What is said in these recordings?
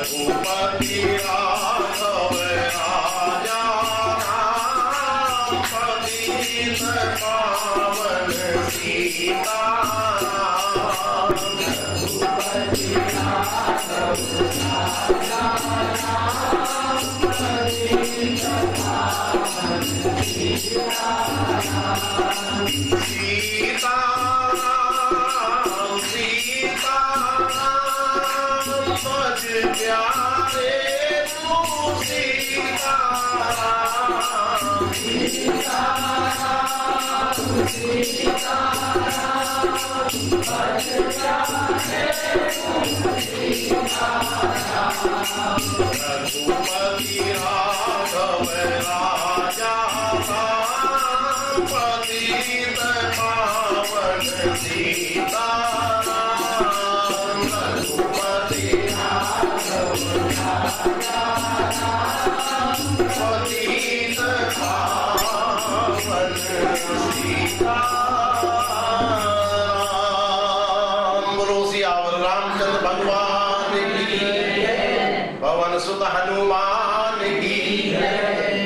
रघुपति राघव राजा राम पतित पावन सीताराम। रघुपति राघव राजा राम पतित पावन सीताराम। सीताराम सीताराम बज प्यारे तू सीताराम। सीताराम सीताराम बज प्यारे तू सीताराम। रघुपति राघव राजा राम पतित पावन सीताराम। रघुपति राघव राजा राम पतित पावन सीताराम। बोलो सियावर रामचंद्र भगवान की, पवन सुत हनुमान की,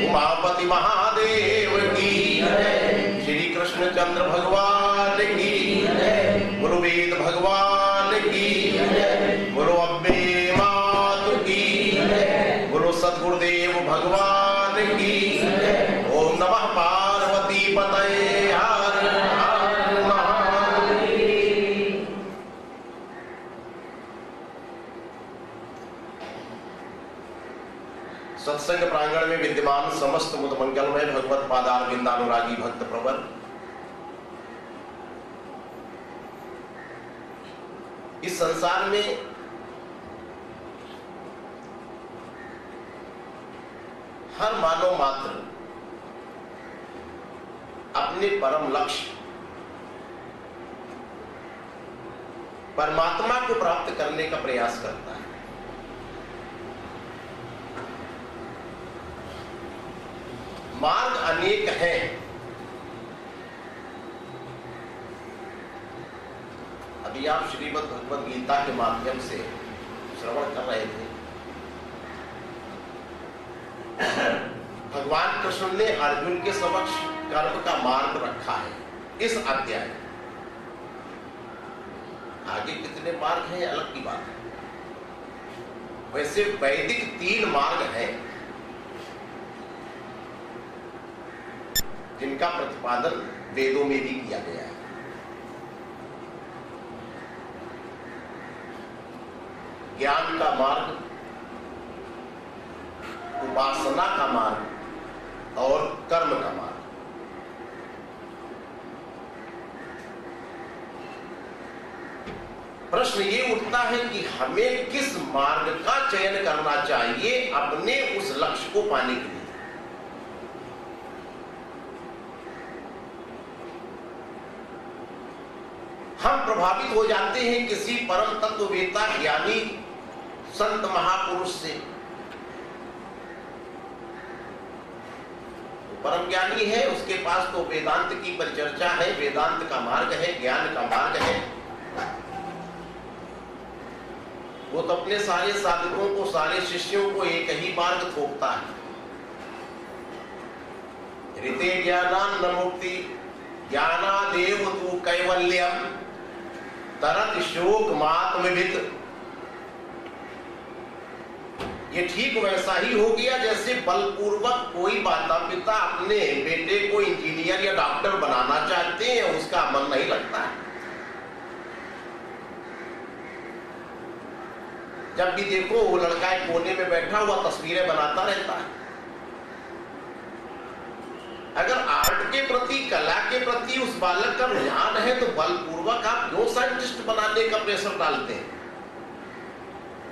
उमापति महादेव की, श्री कृष्ण चंद्र भगवान की, गुरु वेद भगवान की, गुरु अम्बे मातु की, गुरु सद्गुरुदेव भगवान की। ओम नमः पार्वती पतये हर हर महादेव। सत्संग प्रांगण में विद्यमान समस्त मुद मंगलमय भगवत पादार बिंदानुरागी भक्त प्रवर, इस संसार में हर मानव मात्र अपने परम लक्ष्य परमात्मा को प्राप्त करने का प्रयास करता है। मार्ग अनेक हैं, अभी आप श्रीमद् भगवद गीता के माध्यम से श्रवण कर रहे थे। भगवान कृष्ण ने अर्जुन के समक्ष कर्म का मार्ग रखा है इस अध्याय। आगे कितने मार्ग हैं अलग की बात है। वैसे वैदिक 3 मार्ग हैं जिनका प्रतिपादन वेदों में भी किया गया है। ज्ञान का मार्ग, उपासना का मार्ग और कर्म का मार्ग। प्रश्न ये उठता है कि हमें किस मार्ग का चयन करना चाहिए अपने उस लक्ष्य को पाने के लिए। हम प्रभावित हो जाते हैं किसी परम तत्ववेता ज्ञानी संत महापुरुष से। परम ज्ञानी है, उसके पास तो वेदांत की परिचर्चा है, वेदांत का मार्ग है, ज्ञान का मार्ग है। वो तो अपने सारे साधकों को, सारे शिष्यों को एक ही मार्ग थोपता है। ऋते ज्ञानान न मुक्ति ज्ञानादेव तू कैवल्यम तरत शोक मात्मविद। ये ठीक वैसा ही हो गया जैसे बलपूर्वक कोई माता पिता अपने बेटे को इंजीनियर या डॉक्टर बनाना चाहते हैं, उसका मन नहीं लगता है। जब भी देखो वो लड़का एक कोने में बैठा हुआ तस्वीरें बनाता रहता है। अगर आर्ट के प्रति, कला के प्रति उस बालक का रुझान है तो बलपूर्वक आप क्यों साइंटिस्ट बनाने का प्रेशर डालते हैं?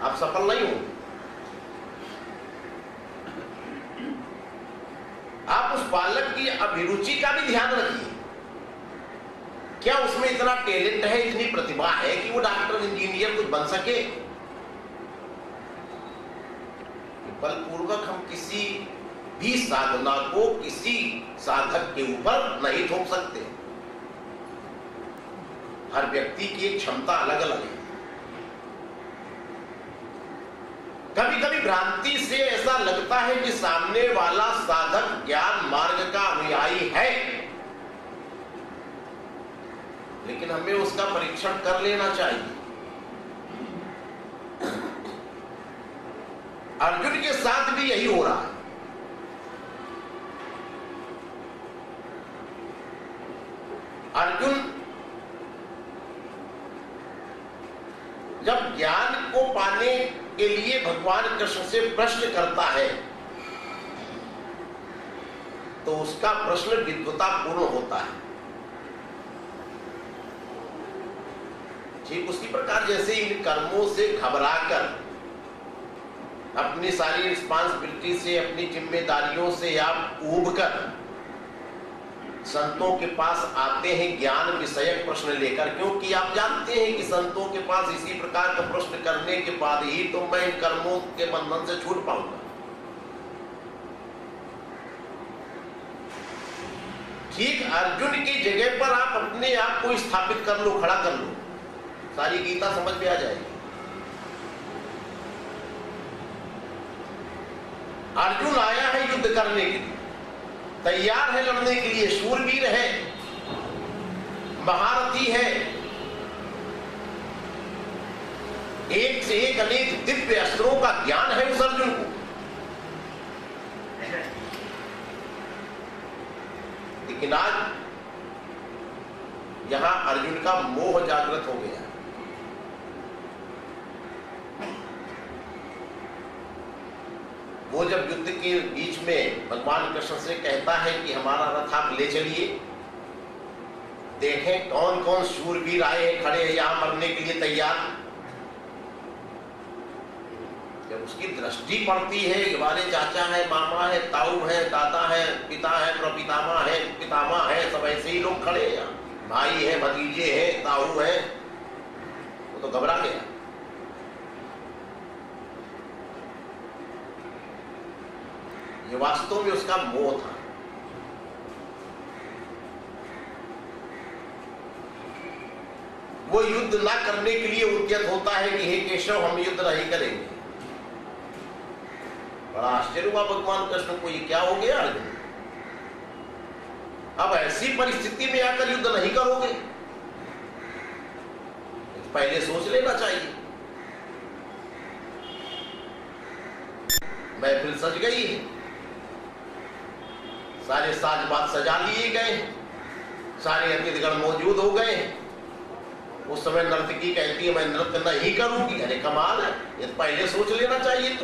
आप सफल नहीं होंगे। आप उस बालक की अभिरुचि का भी ध्यान रखिए। क्या उसमें इतना टैलेंट है, इतनी प्रतिभा है कि वो डॉक्टर, इंजीनियर कुछ बन सके? बलपूर्वक हम किसी भी साधना को किसी साधक के ऊपर नहीं थोप सकते। हर व्यक्ति की एक क्षमता अलग अलग है। कभी कभी भ्रांति से ऐसा लगता है कि सामने वाला साधक ज्ञान मार्ग का अनुयायी है, लेकिन हमें उसका परीक्षण कर लेना चाहिए। अर्जुन के साथ भी यही हो रहा है। अर्जुन जब ज्ञान को पाने के लिए भगवान कृष्ण से प्रश्न करता है तो उसका प्रश्न विद्वतापूर्ण होता है। ठीक उसी प्रकार जैसे इन कर्मों से घबराकर, अपनी सारी रिस्पांसिबिलिटी से, अपनी जिम्मेदारियों से आप ऊबकर संतों के पास आते हैं ज्ञान विषयक प्रश्न लेकर, क्योंकि आप जानते हैं कि संतों के पास इसी प्रकार का प्रश्न करने के बाद ही तो मैं इन कर्मों के बंधन से छूट पाऊंगा। ठीक अर्जुन की जगह पर आप अपने आप को स्थापित कर लो, खड़ा कर लो, सारी गीता समझ में आ जाएगी। अर्जुन आया है युद्ध करने के लिए, तैयार है लड़ने के लिए, शूरवीर है, महारथी है, एक से एक अनेक दिव्य अस्त्रों का ज्ञान है उस अर्जुन को। लेकिन आज यहां अर्जुन का मोह जागृत हो गया। वो जब युद्ध के बीच में भगवान कृष्ण से कहता है कि हमारा रथ आप ले चलिए, देखें कौन कौन शूरवीर आए हैं, खड़े हैं यहां मरने के लिए तैयार। जब उसकी दृष्टि पड़ती है, हमारे चाचा है, मामा है, ताऊ है, दादा है, पिता है, प्रपितामह है, पितामह है, सब ऐसे ही लोग खड़े हैं, भाई है, भतीजे हैं, ताऊ है, वो तो घबरा गया। ये वास्तव में उसका मोह था। वो युद्ध ना करने के लिए उद्यत होता है कि हे केशव हम युद्ध नहीं करेंगे। बड़ा आश्चर्य हुआ भगवान कृष्ण को, ये क्या हो गया अर्जुन, अब ऐसी परिस्थिति में आकर युद्ध नहीं करोगे? पहले सोच लेना चाहिए। महफिल सज गई है, सारे साज बात सजा लिए गए, सारे अतिथिगण मौजूद हो गए। उस समय नर्तकी कहती है मैं नृत्य नहीं करूंगी। अरे कमाल है, ये पहले सोच लेना चाहिए।